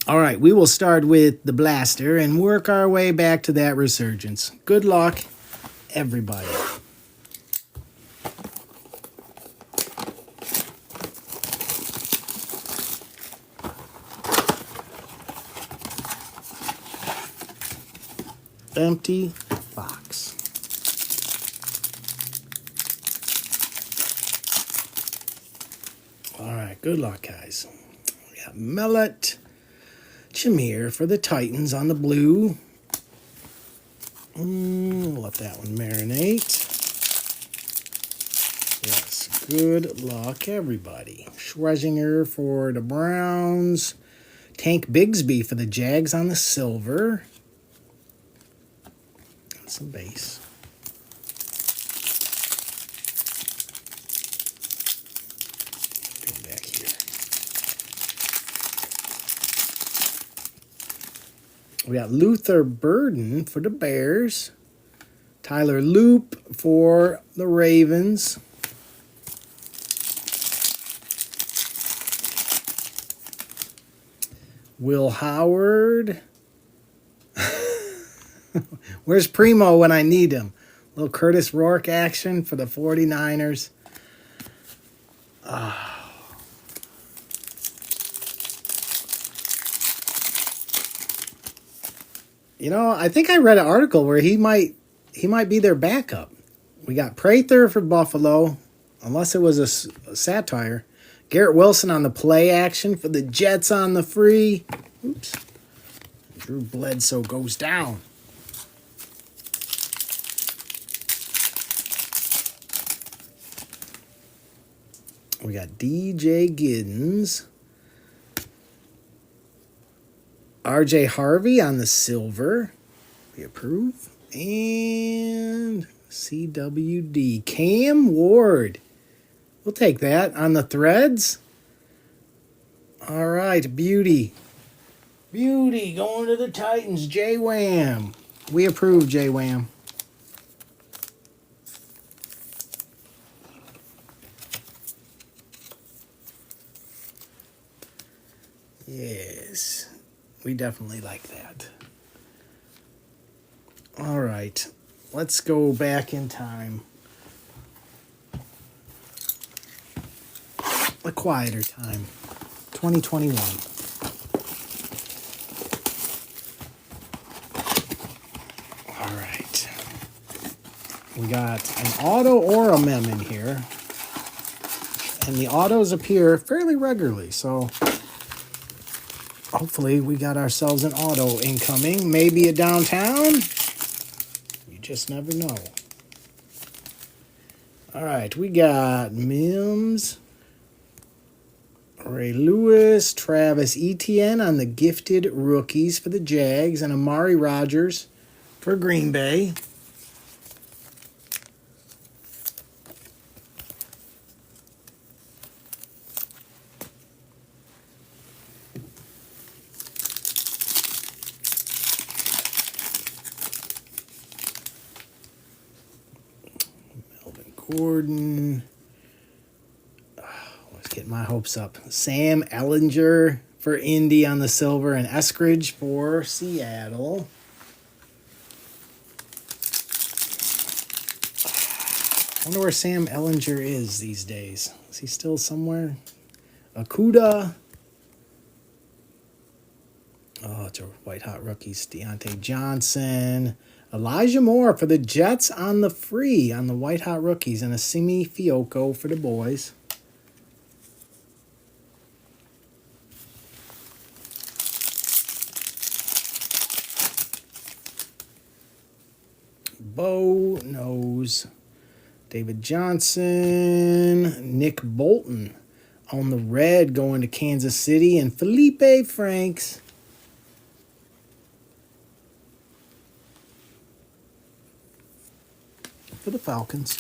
All right, we will start with the blaster and work our way back to that resurgence. Good luck, everybody. Empty box. All right, good luck, guys. We got Millet, Jameer for the Titans on the blue. Let that one marinate. Yes, good luck, everybody. Schresinger for the Browns. Tank Bigsby for the Jags on the silver. Some base. Go back here. We got Luther Burden for the Bears. Tyler Loop for the Ravens. Will Howard. Where's Primo when I need him? Little Curtis Rourke action for the 49ers. You know, I think I read an article where he might be their backup. We got Prather for Buffalo, unless it was a satire. Garrett Wilson on the play action for the Jets on the free. Oops. Drew Bledsoe goes down. We got DJ Giddens. RJ Harvey on the silver. We approve. And CWD. Cam Ward. We'll take that on the threads. All right, beauty. Beauty going to the Titans. J-Wham. We approve, J-Wham. Yes, we definitely like that. All right, let's go back in time. A quieter time, 2021. All right, we got an auto or a mem in here, and the autos appear fairly regularly, so hopefully we got ourselves an auto incoming. Maybe a downtown. You just never know. All right, we got Mims, Ray Lewis, Travis Etienne on the gifted rookies for the Jags, and Amari Rogers for Green Bay. Gordon. Let's get my hopes up. Sam Ellinger for Indy on the silver, and Eskridge for Seattle. I wonder where Sam Ellinger is these days. Is he still somewhere? Akuda. Oh, it's a white hot rookies. Deontay Johnson. Elijah Moore for the Jets on the free on the white hot rookies, and a Simi Fioco for the boys. Bo knows. David Johnson. Nick Bolton on the red going to Kansas City, and Felipe Franks. For the Falcons.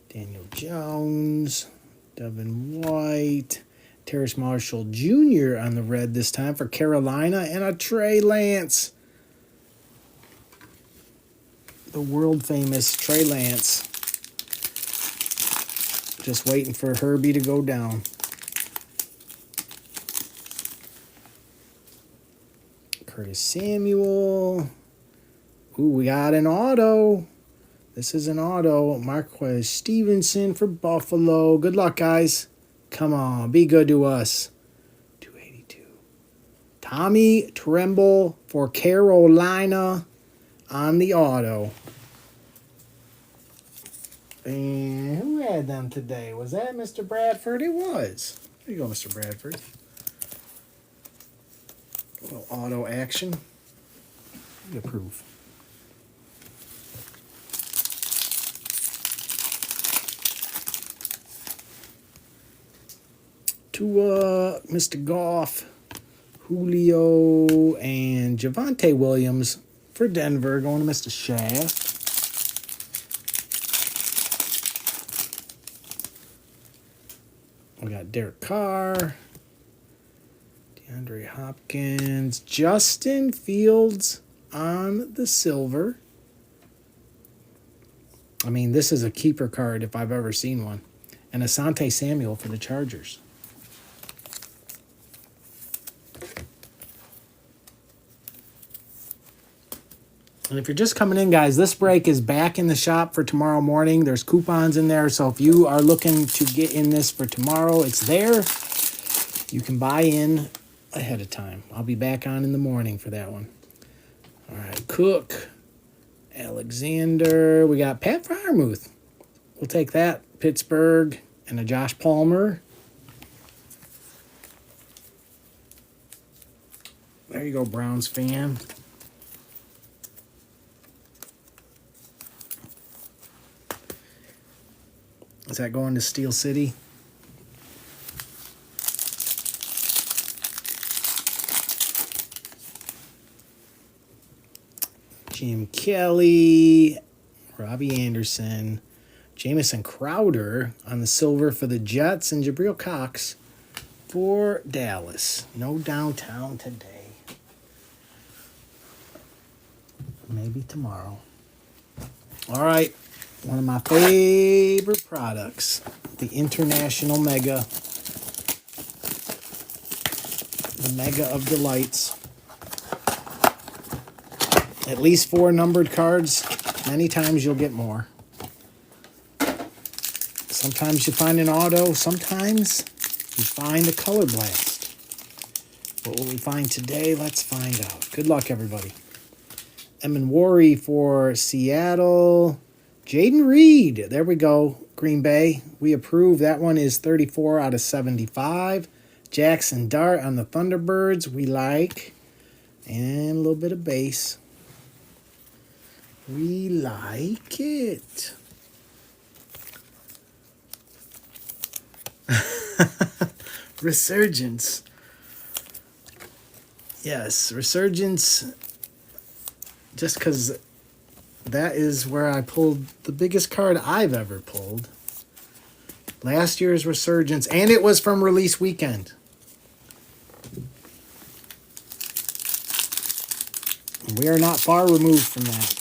Daniel Jones, Devin White, Terrace Marshall Jr. on the red this time for Carolina, and a Trey Lance. The world famous Trey Lance. Just waiting for Herbie to go down. Curtis Samuel. Ooh, we got an auto. This is an auto. Marquez Stevenson for Buffalo. Good luck, guys. Come on, be good to us. 282. Tommy Tremble for Carolina on the auto. And who had them today? Was that Mr. Bradford? It was. There you go, Mr. Bradford. A little auto action. We approve. Tua, Mr. Goff, Julio, and Javonte Williams for Denver. Going to Mr. Shaft. We got Derek Carr, DeAndre Hopkins, Justin Fields on the silver. I mean, this is a keeper card if I've ever seen one. And Asante Samuel for the Chargers. And if you're just coming in, guys, this break is back in the shop for tomorrow morning. There's coupons in there, so if you are looking to get in this for tomorrow, it's there. You can buy in ahead of time. I'll be back on in the morning for that one. All right, Cook, Alexander. We got Pat Freiermuth. We'll take that. Pittsburgh and a Josh Palmer. There you go, Browns fan. Is that going to Steel City? Jim Kelly, Robbie Anderson, Jamison Crowder on the silver for the Jets, and Jabril Cox for Dallas. No downtown today. Maybe tomorrow. All right. One of my favorite products, the International Mega. The Mega of Delights. At least 4 numbered cards. Many times you'll get more. Sometimes you find an auto. Sometimes you find a color blast. What will we find today? Let's find out. Good luck, everybody. Emin Worry for Seattle. Jaden Reed, there we go, Green Bay. We approve. That one is 34 out of 75. Jackson Dart on the Thunderbirds, we like. And a little bit of base. We like it. Resurgence. Yes, Resurgence, just because that is where I pulled the biggest card I've ever pulled. Last year's Resurgence, and it was from release weekend. We are not far removed from that.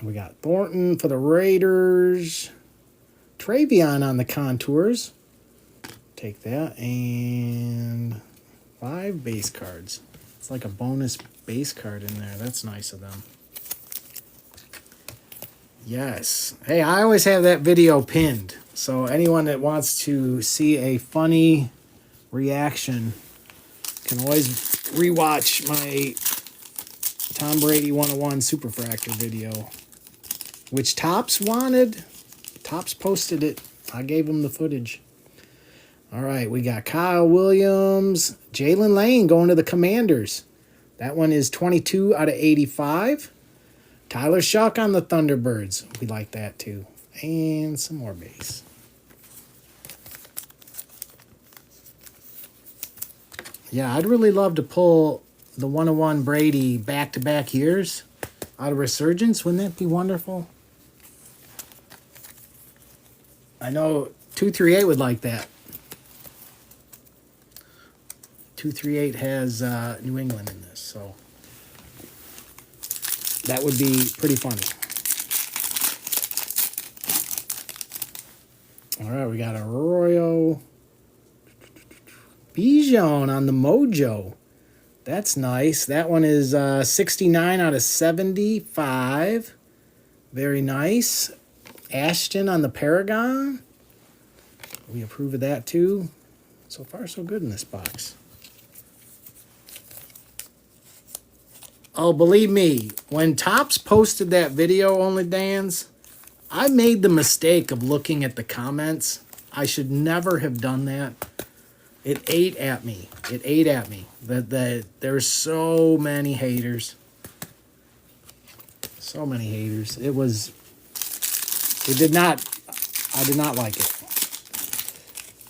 We got Thornton for the Raiders. Travion on the contours. Take that. And 5 base cards. It's like a bonus base card in there. That's nice of them. Yes. Hey, I always have that video pinned. So anyone that wants to see a funny reaction can always rewatch my Tom Brady 101 Superfractor video, which Topps wanted. Topps posted it. I gave him the footage. All right, we got Kyle Williams, Jalen Lane going to the Commanders. That one is 22 out of 85. Tyler Shuck on the Thunderbirds. We like that too. And some more base. Yeah, I'd really love to pull the 101 Brady back-to-back years out of Resurgence. Wouldn't that be wonderful? I know 238 would like that. 238 has New England in this, so that would be pretty funny. All right, we got a Arroyo Bijan on the Mojo. That's nice. That one is 69 out of 75. Very nice. Ashton on the Paragon. We approve of that too. So far, so good in this box. Oh, believe me, when Topps posted that video, Only Dan's, I made the mistake of looking at the comments. I should never have done that. It ate at me. It ate at me. There's so many haters. So many haters. I did not like it.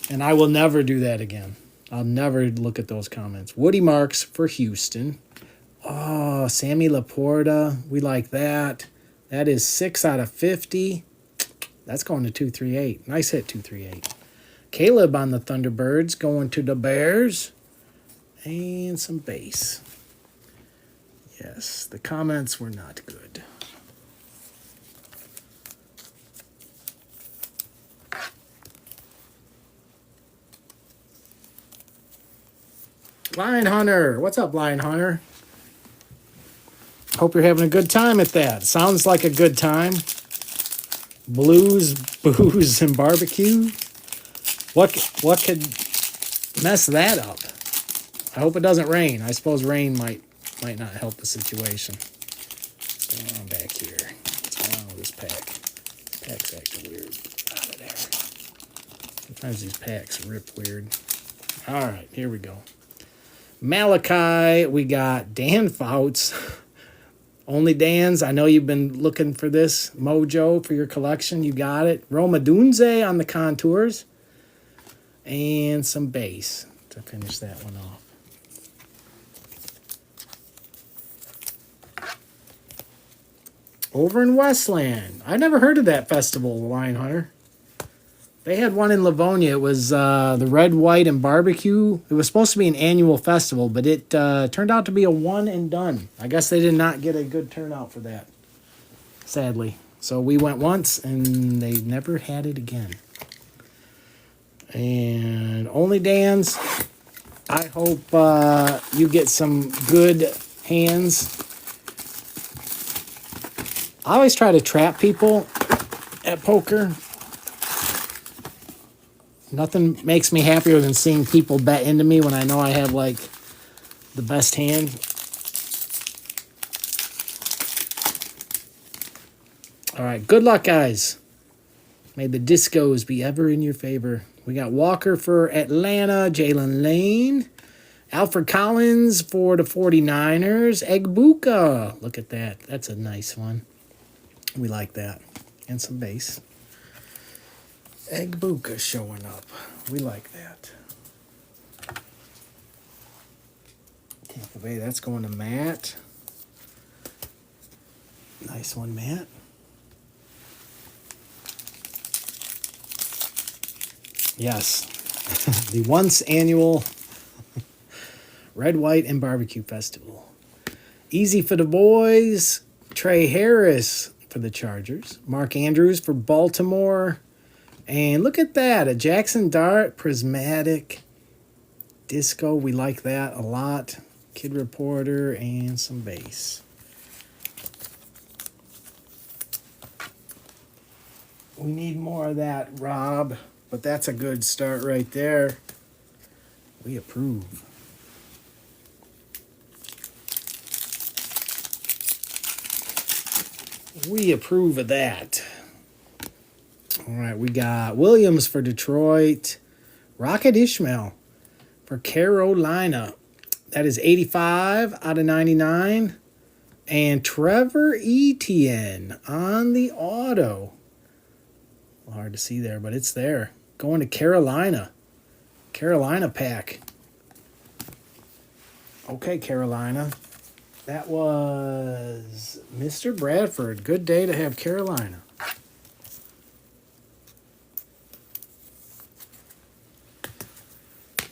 And I will never do that again. I'll never look at those comments. Woody Marks for Houston. Oh, Sammy Laporta. We like that. That is 6 out of 50. That's going to 238. Nice hit, 238. Caleb on the Thunderbirds going to the Bears. And some base. Yes, the comments were not good. Lion Hunter. What's up, Lion Hunter? Hope you're having a good time at that. Sounds like a good time. Blues, booze, and barbecue. What could mess that up? I hope it doesn't rain. I suppose rain might not help the situation. What's going on back here? What's going on with this pack? This pack's acting weird. Out of there. Sometimes these packs rip weird. All right, here we go. Malachi, we got Dan Fouts. Only Dan's, I know you've been looking for this Mojo for your collection. You got it. Roma Dunze on the contours. And some base to finish that one off. Over in Westland. I never heard of that festival, Lion Hunter. They had one in Livonia. It was the Red, White, and Barbecue. It was supposed to be an annual festival, but it turned out to be a one and done. I guess they did not get a good turnout for that, sadly. So we went once, and they never had it again. And Only Dan's, I hope you get some good hands. I always try to trap people at poker. Nothing makes me happier than seeing people bet into me when I know I have, like, the best hand. All right, good luck, guys. May the discos be ever in your favor. We got Walker for Atlanta, Jalen Lane. Alfred Collins for the 49ers. Egbuka. Look at that. That's a nice one. We like that. And some base. Egbuka showing up. We like that. Tampa Bay, that's going to Matt. Nice one, Matt. Yes. The once annual Red, White, and Barbecue Festival. Easy for the boys. Trey Harris for the Chargers. Mark Andrews for Baltimore. And look at that, a Jackson Dart Prismatic Disco. We like that a lot. Kid Reporter and some base. We need more of that, Rob. But that's a good start right there. We approve. We approve of that. All right, we got Williams for Detroit. Rocket Ishmael for Carolina. That is 85 out of 99. And Trevor Etienne on the auto. Hard to see there, but it's there. Going to Carolina. Carolina pack. Okay, Carolina. That was Mr. Bradford. Good day to have Carolina.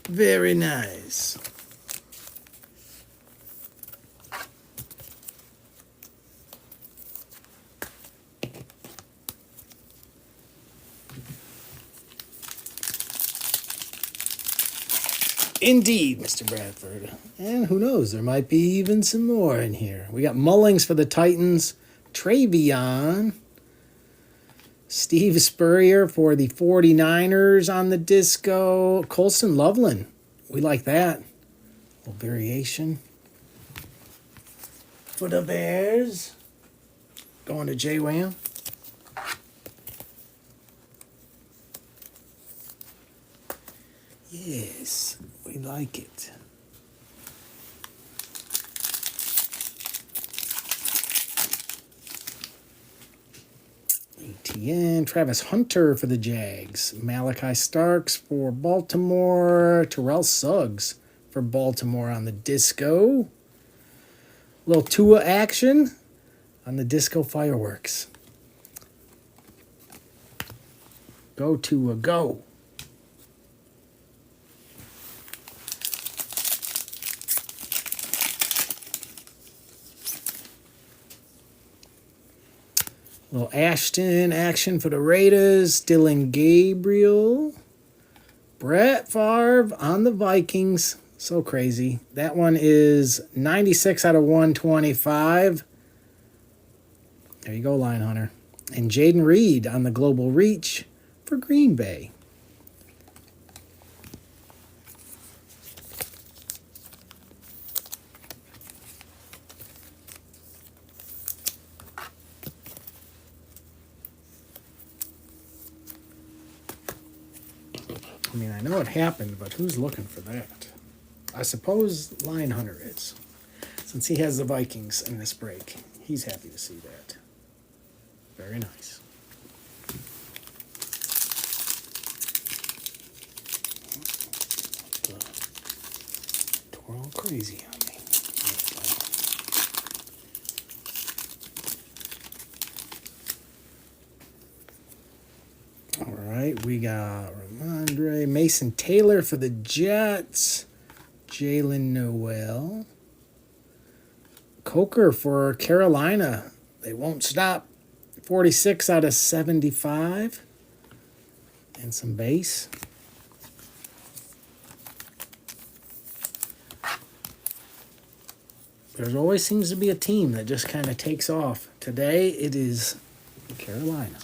Very nice. Indeed, Mr. Bradford. And who knows, there might be even some more in here. We got Mullings for the Titans, Travion, Steve Spurrier for the 49ers on the disco, Colston Loveland. We like that. A little variation. For the Bears, going to J-Wham. Yes, we like it. ATN, Travis Hunter for the Jags. Malachi Starks for Baltimore. Terrell Suggs for Baltimore on the disco. Little Tua action on the disco fireworks. Go Tua, go. Little Ashton action for the Raiders. Dylan Gabriel. Brett Favre on the Vikings. So crazy. That one is 96 out of 125. There you go, Line Hunter. And Jaden Reed on the Global Reach for Green Bay. I mean, I know it happened, but who's looking for that? I suppose Lion Hunter is. Since he has the Vikings in this break, he's happy to see that. Very nice. Tore all crazy on me. All right, we got Ramondre Mason Taylor for the Jets. Jalen Noel. Coker for Carolina. They won't stop. 46 out of 75. And some base. There always seems to be a team that just kind of takes off. Today it is Carolina.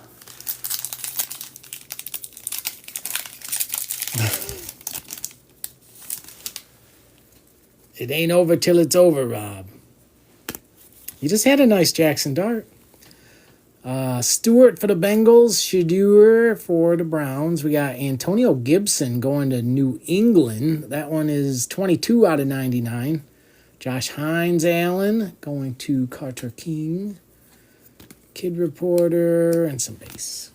It ain't over till it's over, Rob. You just had a nice Jackson Dart. Stewart for the Bengals. Shedeur for the Browns. We got Antonio Gibson going to New England. That one is 22 out of 99. Josh Hines Allen going to Carter King. Kid Reporter and some base.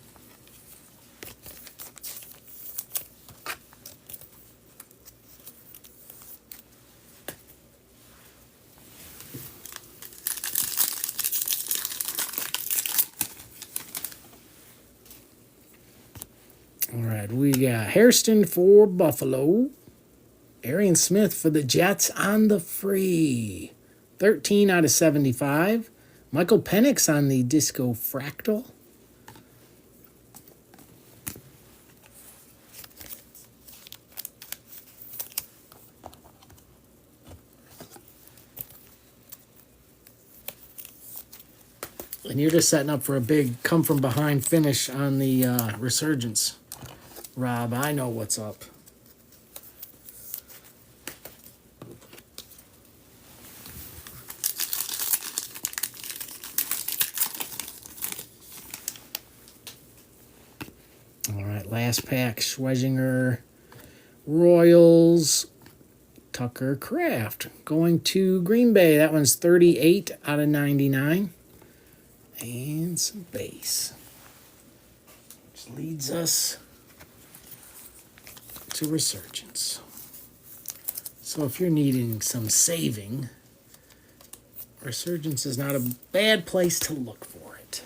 All right, we got Hairston for Buffalo. Arian Smith for the Jets on the free. 13 out of 75. Michael Penix on the Disco Fractal. And you're just setting up for a big come-from-behind finish on the Resurgence. Rob, I know what's up. All right, last pack, Schwezinger, Royals, Tucker Kraft. Going to Green Bay. That one's 38 out of 99. And some base. Which leads us to Resurgence. So if you're needing some saving, Resurgence is not a bad place to look for it.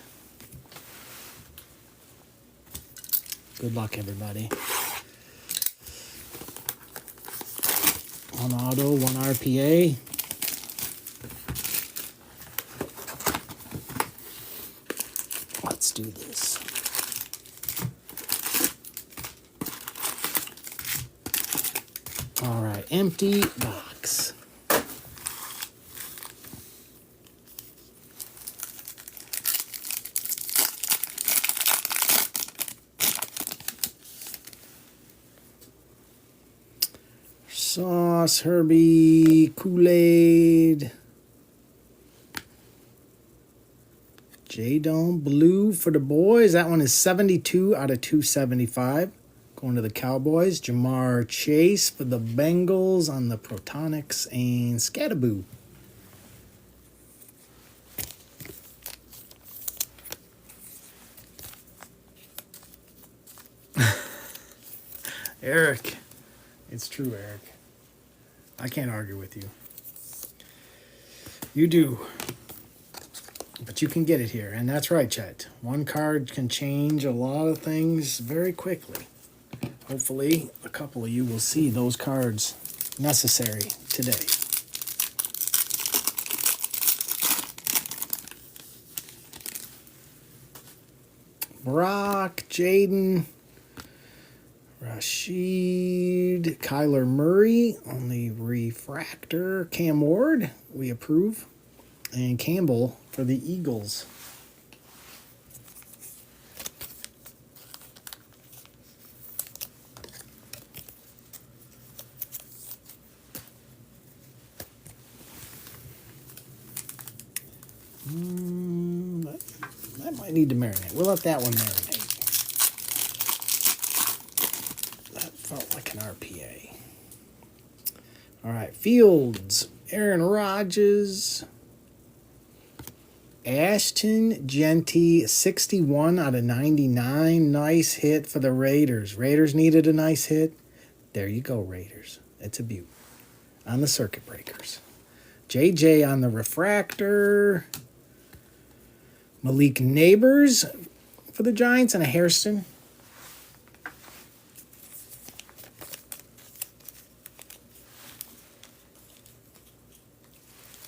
Good luck, everybody. One auto, one RPA. Let's do this. All right. empty box. Sauce, Herbie, Kool-Aid. J-Dome Blue for the boys. That one is 72 out of 275. Going to the Cowboys. Jamar Chase for the Bengals on the Protonics and Scattaboo. Eric. It's true, Eric. I can't argue with you. You do. But you can get it here. And that's right, Chet. One card can change a lot of things very quickly. Hopefully, a couple of you will see those cards necessary today. Brock, Jaden, Rashid, Kyler Murray on the refractor. Cam Ward, we approve. And Campbell for the Eagles. That might need to marinate. We'll let that one marinate. That felt like an RPA. All right, Fields, Aaron Rodgers, Ashton Genty, 61 out of 99. Nice hit for the Raiders. Raiders needed a nice hit. There you go, Raiders. It's a beaut. On the circuit breakers. JJ on the refractor. Malik Neighbors for the Giants and a Hairston.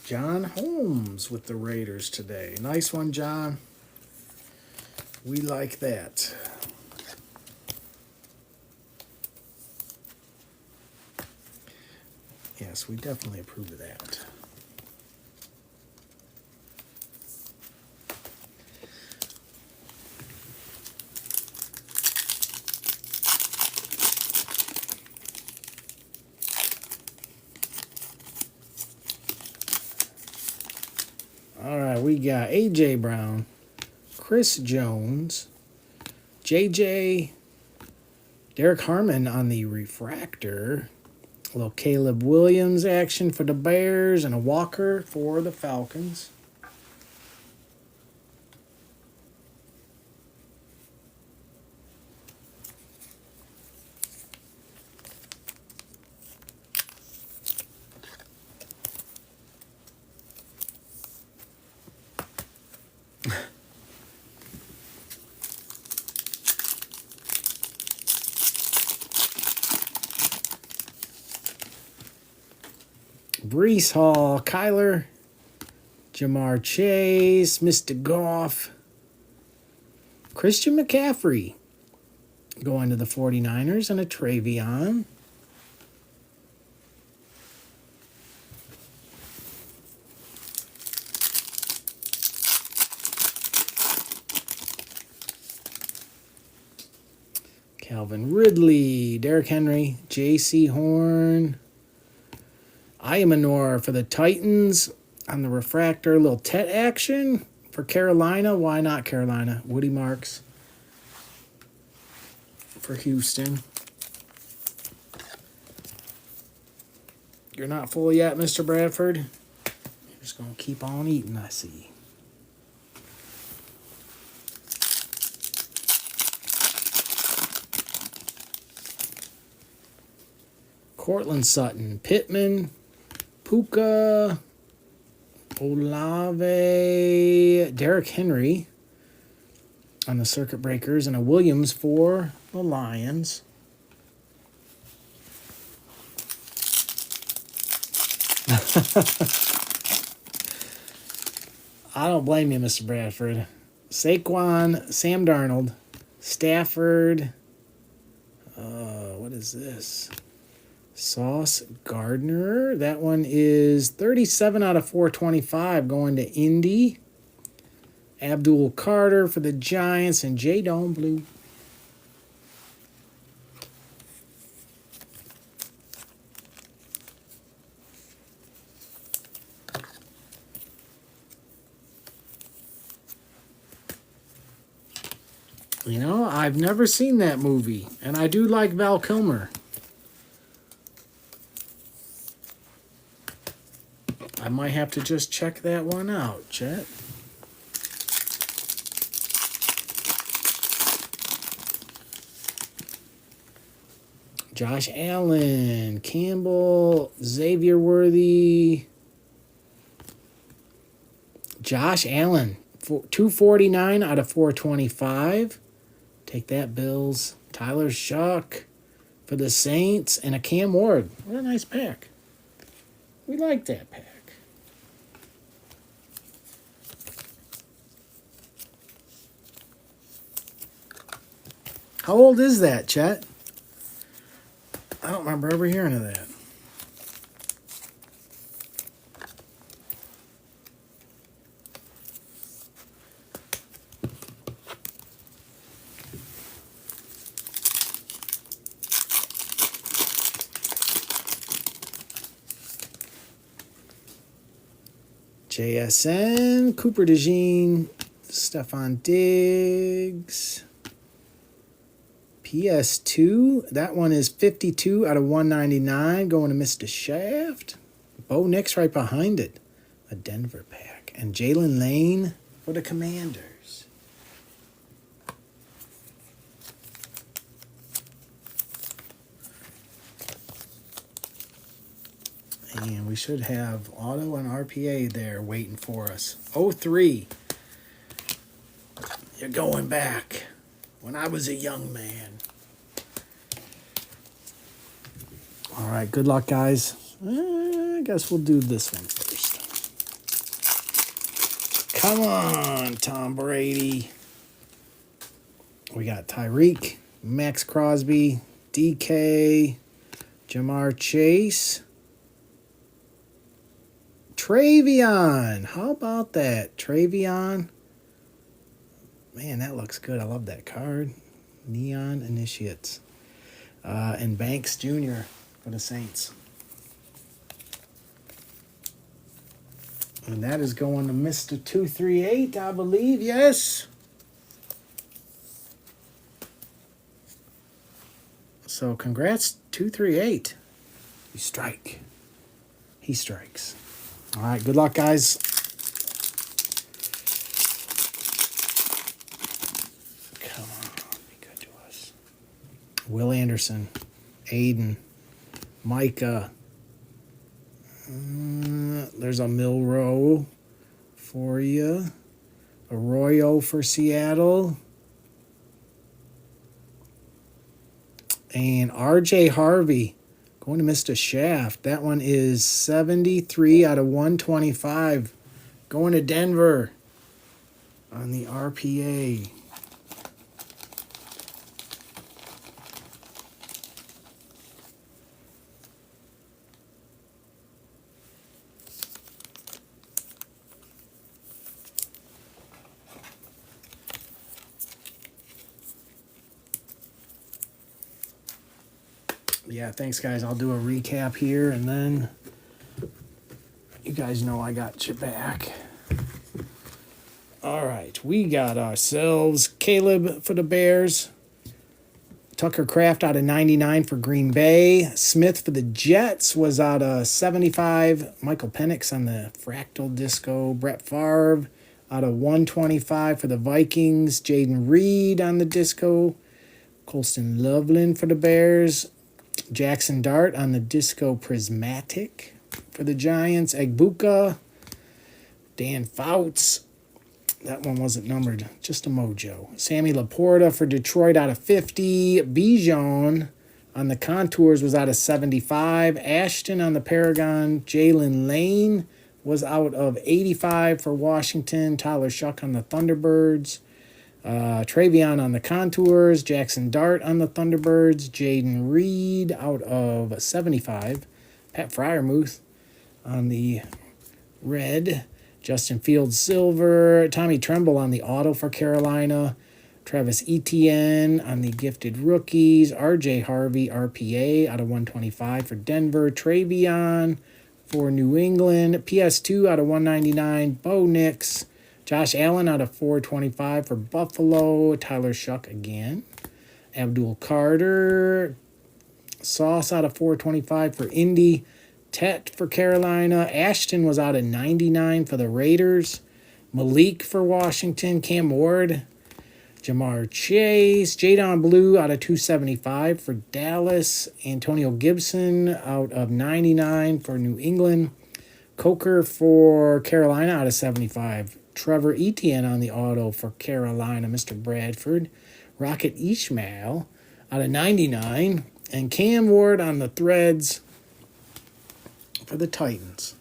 John Holmes with the Raiders today. Nice one, John. We like that. Yes, we definitely approve of that. All right, we got A.J. Brown, Chris Jones, J.J., Derek Harmon on the refractor, a little Caleb Williams action for the Bears, and a Walker for the Falcons. Breece Hall, Kyler, Jamar Chase, Mr. Goff, Christian McCaffrey going to the 49ers, and a Travion. Calvin Ridley, Derrick Henry, J.C. Horn, Ayamanor for the Titans on the refractor. A little Tet action for Carolina. Why not Carolina? Woody Marks for Houston. You're not full yet, Mr. Bradford? You're just going to keep on eating, I see. Cortland Sutton, Pittman, Puka, Olave, Derrick Henry on the circuit breakers, and a Williams for the Lions. I don't blame you, Mr. Bradford. Saquon, Sam Darnold, Stafford. What is this? Sauce Gardner. That one is 37 out of 425 going to Indy. Abdul Carter for the Giants and J. Dome Blue. You know, I've never seen that movie, and I do like Val Kilmer. I might have to just check that one out, Chet. Josh Allen, Campbell, Xavier Worthy. Josh Allen, 249 out of 425. Take that, Bills. Tyler Shuck for the Saints and a Cam Ward. What a nice pack. We like that pack. How old is that, Chet? I don't remember ever hearing of that. JSN, Cooper DeJean, Stephon Diggs. PS2, that one is 52 out of 199 going to Mr. Shaft. Bo Nix right behind it. A Denver pack. And Jalen Lane for the Commanders. And we should have auto and RPA there waiting for us. 03. You're going back. When I was a young man. All right, good luck, guys. I guess we'll do this one first. Come on, Tom Brady. We got Tyreek, Max Crosby, DK, Jamar Chase, Travion. How about that? Travion. Man, that looks good. I love that card. Neon Initiates. And Banks Jr. for the Saints. And that is going to Mr. 238, I believe. Yes. So congrats, 238. You strike. He strikes. All right, good luck, guys. Will Anderson, Aiden, Micah. There's a Milrow for you. Arroyo for Seattle. And RJ Harvey going to Mr. Shaft. That one is 73 out of 125. Going to Denver on the RPA. Yeah, thanks, guys. I'll do a recap here, and then you guys know I got your back. All right, we got ourselves Caleb for the Bears, Tucker Kraft out of 99 for Green Bay, Smith for the Jets was out of 75, Michael Penix on the Fractal Disco, Brett Favre out of 125 for the Vikings, Jaden Reed on the Disco, Colston Loveland for the Bears, Jackson Dart on the Disco Prismatic for the Giants. Egbuka. Dan Fouts. That one wasn't numbered. Just a mojo. Sammy Laporta for Detroit out of 50. Bijan on the Contours was out of 75. Ashton on the Paragon. Jalen Lane was out of 85 for Washington. Tyler Shuck on the Thunderbirds. Travion on the Contours, Jackson Dart on the Thunderbirds, Jaden Reed out of 75, Pat Fryermuth on the red, Justin Fields silver, Tommy Tremble on the auto for Carolina, Travis Etienne on the gifted rookies, RJ Harvey RPA out of 125 for Denver, Travion for New England, PS2 out of 199, Bo Nix, Josh Allen out of 425 for Buffalo, Tyler Shuck again, Abdul Carter, Sauce out of 425 for Indy, Tet for Carolina, Ashton was out of 99 for the Raiders, Malik for Washington, Cam Ward, Jamar Chase, Jadon Blue out of 275 for Dallas, Antonio Gibson out of 99 for New England, Coker for Carolina out of 75, Trevor Etienne on the auto for Carolina, Mr. Bradford, Rocket Ishmael out of 99, and Cam Ward on the threads for the Titans.